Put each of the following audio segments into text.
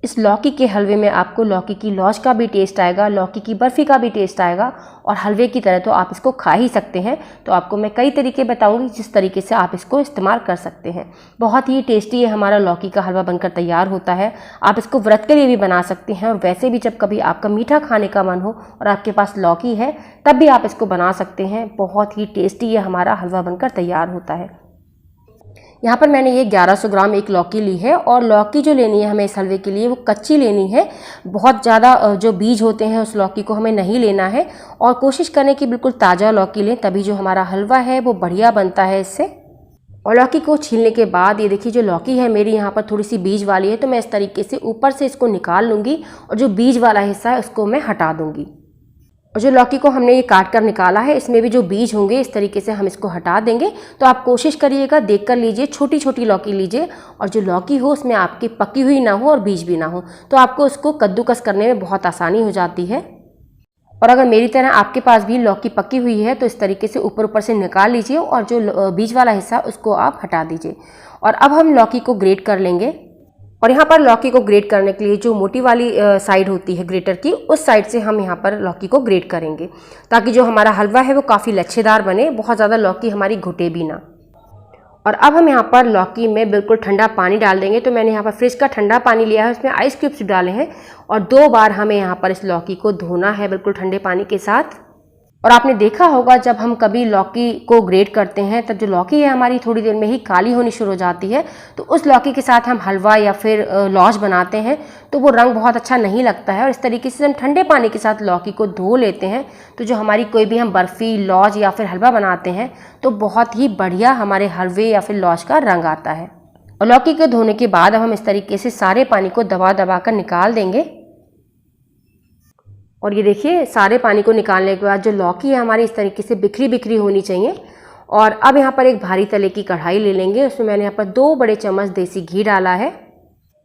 इस लौकी के हलवे में आपको लौकी की लौज का भी टेस्ट आएगा, लौकी की बर्फ़ी का भी टेस्ट आएगा और हलवे की तरह तो आप इसको खा ही सकते हैं। तो आपको मैं कई तरीके बताऊंगी जिस तरीके से आप इसको इस्तेमाल कर सकते हैं। बहुत ही टेस्टी ये हमारा लौकी का हलवा बनकर तैयार होता है। आप इसको व्रत के लिए भी बना सकते हैं और वैसे भी जब कभी आपका मीठा खाने का मन हो और आपके पास लौकी है तब भी आप इसको बना सकते हैं। बहुत ही टेस्टी ये हमारा हलवा बनकर तैयार होता है। यहाँ पर मैंने ये 1100 ग्राम एक लौकी ली है और लौकी जो लेनी है हमें इस हलवे के लिए वो कच्ची लेनी है। बहुत ज़्यादा जो बीज होते हैं उस लौकी को हमें नहीं लेना है और कोशिश करें कि बिल्कुल ताज़ा लौकी लें, तभी जो हमारा हलवा है वो बढ़िया बनता है इससे। और लौकी को छीलने के बाद ये देखिए जो लौकी है मेरी यहाँ पर थोड़ी सी बीज वाली है, तो मैं इस तरीके से ऊपर से इसको निकाल लूँगी और जो बीज वाला हिस्सा है उसको मैं हटा दूँगी। और जो लौकी को हमने ये काट कर निकाला है इसमें भी जो बीज होंगे इस तरीके से हम इसको हटा देंगे। तो आप कोशिश करिएगा देख कर लीजिए, छोटी छोटी लौकी लीजिए और जो लौकी हो उसमें आपकी पकी हुई ना हो और बीज भी ना हो, तो आपको उसको कद्दूकस करने में बहुत आसानी हो जाती है। और अगर मेरी तरह आपके पास भी लौकी पकी हुई है तो इस तरीके से ऊपर ऊपर से निकाल लीजिए और जो बीज वाला हिस्सा उसको आप हटा दीजिए। और अब हम लौकी को ग्रेट कर लेंगे। और यहाँ पर लौकी को ग्रेट करने के लिए जो मोटी वाली साइड होती है ग्रेटर की, उस साइड से हम यहाँ पर लौकी को ग्रेट करेंगे ताकि जो हमारा हलवा है वो काफ़ी लच्छेदार बने, बहुत ज़्यादा लौकी हमारी घुटे भी ना। और अब हम यहाँ पर लौकी में बिल्कुल ठंडा पानी डाल देंगे। तो मैंने यहाँ पर फ्रिज का ठंडा पानी लिया है, उसमें आइस क्यूब्स डाले हैं और 2 बार हमें यहाँ पर इस लौकी को धोना है बिल्कुल ठंडे पानी के साथ। और आपने देखा होगा जब हम कभी लौकी को ग्रेट करते हैं तब जो लौकी है हमारी थोड़ी देर में ही काली होनी शुरू हो जाती है, तो उस लौकी के साथ हम हलवा या फिर लौज बनाते हैं तो वो रंग बहुत अच्छा नहीं लगता है। और इस तरीके से हम ठंडे पानी के साथ लौकी को धो लेते हैं तो जो हमारी कोई भी हम बर्फ़ी, लौज या फिर हलवा बनाते हैं तो बहुत ही बढ़िया हमारे हलवे या फिर लौज का रंग आता है। और लौकी को धोने के बाद अब हम इस तरीके से सारे पानी को दबा दबा कर निकाल देंगे। और ये देखिए सारे पानी को निकालने के बाद जो लौकी है हमारी इस तरीके से बिखरी बिखरी होनी चाहिए। और अब यहाँ पर एक भारी तले की कढ़ाई ले लेंगे, उसमें मैंने यहाँ पर 2 बड़े चम्मच देसी घी डाला है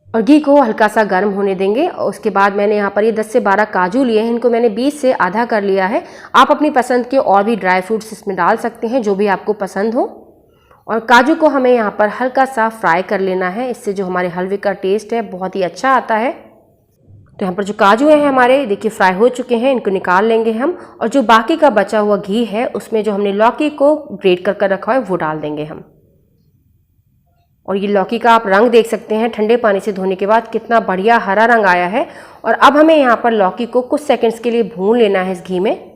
और घी को हल्का सा गर्म होने देंगे। और उसके बाद मैंने यहाँ पर ये 10 से 12 काजू लिए हैं, इनको मैंने 20 से आधा कर लिया है। आप अपनी पसंद के और भी ड्राई फ्रूट्स इसमें डाल सकते हैं जो भी आपको पसंद हो। और काजू को हमें यहाँ पर हल्का सा फ्राई कर लेना है, इससे जो हमारे हलवे का टेस्ट है बहुत ही अच्छा आता है। तो यहाँ पर जो काजू हैं हमारे देखिए फ्राई हो चुके हैं, इनको निकाल लेंगे हम। और जो बाकी का बचा हुआ घी है उसमें जो हमने लौकी को ग्रेट कर रखा है वो डाल देंगे हम। और ये लौकी का आप रंग देख सकते हैं ठंडे पानी से धोने के बाद कितना बढ़िया हरा रंग आया है। और अब हमें यहाँ पर लौकी को कुछ सेकंड्स के लिए भून लेना है इस घी में।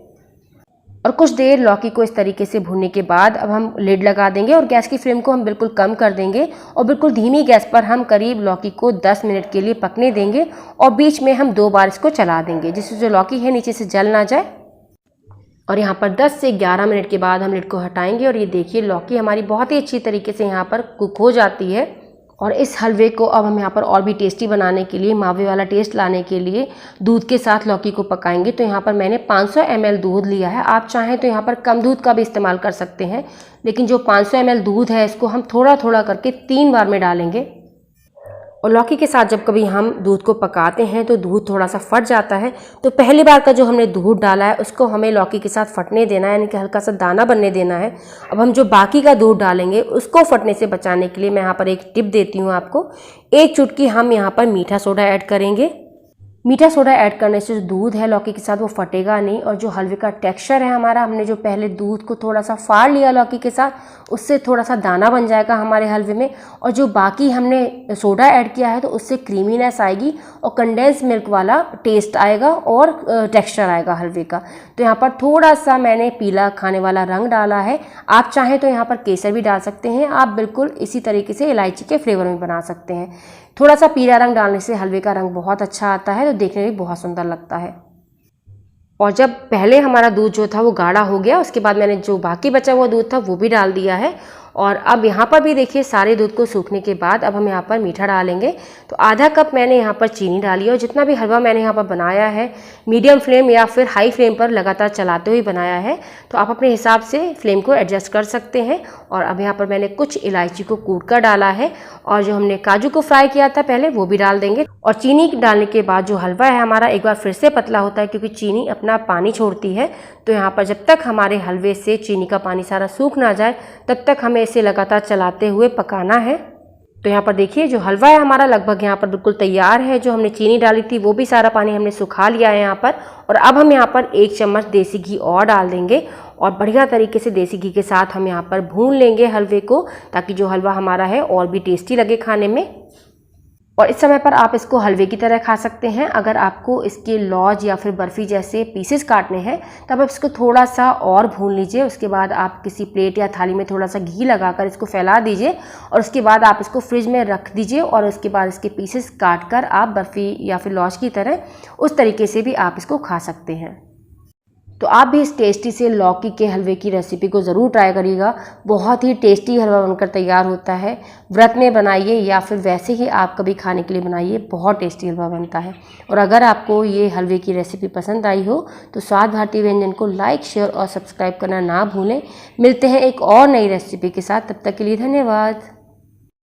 और कुछ देर लौकी को इस तरीके से भूनने के बाद अब हम लिड लगा देंगे और गैस की फ्लेम को हम बिल्कुल कम कर देंगे और बिल्कुल धीमी गैस पर हम करीब लौकी को 10 मिनट के लिए पकने देंगे। और बीच में हम 2 बार इसको चला देंगे जिससे जो लौकी है नीचे से जल ना जाए। और यहाँ पर 10 से 11 मिनट के बाद हम लिड को हटाएंगे और ये देखिए लौकी हमारी बहुत ही अच्छी तरीके से यहाँ पर कुक हो जाती है। और इस हलवे को अब हम यहाँ पर और भी टेस्टी बनाने के लिए, मावे वाला टेस्ट लाने के लिए दूध के साथ लौकी को पकाएंगे। तो यहाँ पर मैंने 500 ml दूध लिया है। आप चाहें तो यहाँ पर कम दूध का भी इस्तेमाल कर सकते हैं, लेकिन जो 500 ml दूध है इसको हम थोड़ा थोड़ा करके 3 बार में डालेंगे। और लौकी के साथ जब कभी हम दूध को पकाते हैं तो दूध थोड़ा सा फट जाता है, तो पहली बार का जो हमने दूध डाला है उसको हमें लौकी के साथ फटने देना है, यानी कि हल्का सा दाना बनने देना है। अब हम जो बाकी का दूध डालेंगे उसको फटने से बचाने के लिए मैं यहाँ पर एक टिप देती हूँ आपको। 1 चुटकी हम यहाँ पर मीठा सोडा ऐड करेंगे। मीठा सोडा ऐड करने से जो दूध है लौकी के साथ वो फटेगा नहीं और जो हलवे का टेक्सचर है हमारा, हमने जो पहले दूध को थोड़ा सा फाड़ लिया लौकी के साथ, उससे थोड़ा सा दाना बन जाएगा हमारे हलवे में। और जो बाकी हमने सोडा ऐड किया है तो उससे क्रीमीनेस आएगी और कंडेंस मिल्क वाला टेस्ट आएगा और टेक्सचर आएगा हलवे का। तो यहाँ पर थोड़ा सा मैंने पीला खाने वाला रंग डाला है। आप चाहें तो यहाँ पर केसर भी डाल सकते हैं। आप बिल्कुल इसी तरीके से इलायची के फ्लेवर में बना सकते हैं। थोड़ा सा पीला रंग डालने से हलवे का रंग बहुत अच्छा आता है, तो देखने में बहुत सुंदर लगता है। और जब पहले हमारा दूध जो था वो गाढ़ा हो गया, उसके बाद मैंने जो बाकी बचा हुआ दूध था वो भी डाल दिया है। और अब यहाँ पर भी देखिए सारे दूध को सूखने के बाद अब हम यहाँ पर मीठा डालेंगे। तो आधा कप मैंने यहाँ पर चीनी डाली और जितना भी हलवा मैंने यहाँ पर बनाया है मीडियम फ्लेम या फिर हाई फ्लेम पर लगातार चलाते हुए बनाया है, तो आप अपने हिसाब से फ्लेम को एडजस्ट कर सकते हैं। और अब यहाँ पर मैंने कुछ इलायची को कूट कर डाला है और जो हमने काजू को फ्राई किया था पहले वो भी डाल देंगे। और चीनी डालने के बाद जो हलवा है हमारा एक बार फिर से पतला होता है, क्योंकि चीनी अपना पानी छोड़ती है। तो यहाँ पर जब तक हमारे हलवे से चीनी का पानी सारा सूख ना जाए तब तक हमें इसे लगातार चलाते हुए पकाना है। तो तो यहाँ पर देखिए जो हलवा है हमारा लगभग यहाँ पर बिल्कुल तैयार है। जो हमने चीनी डाली थी वो भी सारा पानी हमने सुखा लिया है यहाँ पर। और अब हम यहाँ पर 1 चम्मच देसी घी और डाल देंगे और बढ़िया तरीके से देसी घी के साथ हम यहाँ पर भून लेंगे हलवे को, ताकि जो हलवा हमारा है और भी टेस्टी लगे खाने में। और इस समय पर आप इसको हलवे की तरह खा सकते हैं। अगर आपको इसके लॉज या फिर बर्फ़ी जैसे पीसेस काटने हैं तब आप इसको थोड़ा सा और भून लीजिए। उसके बाद आप किसी प्लेट या थाली में थोड़ा सा घी लगाकर इसको फैला दीजिए और उसके बाद आप इसको फ्रिज में रख दीजिए और उसके बाद इसके पीसेस काट कर आप बर्फ़ी या फिर लॉज की तरह उस तरीके से भी आप इसको खा सकते हैं। तो आप भी इस टेस्टी से लौकी के हलवे की रेसिपी को ज़रूर ट्राई करिएगा। बहुत ही टेस्टी हलवा बनकर तैयार होता है। व्रत में बनाइए या फिर वैसे ही आप कभी खाने के लिए बनाइए, बहुत टेस्टी हलवा बनता है। और अगर आपको ये हलवे की रेसिपी पसंद आई हो तो स्वाद भारती व्यंजन को लाइक, शेयर और सब्सक्राइब करना ना भूलें। मिलते हैं एक और नई रेसिपी के साथ, तब तक के लिए धन्यवाद।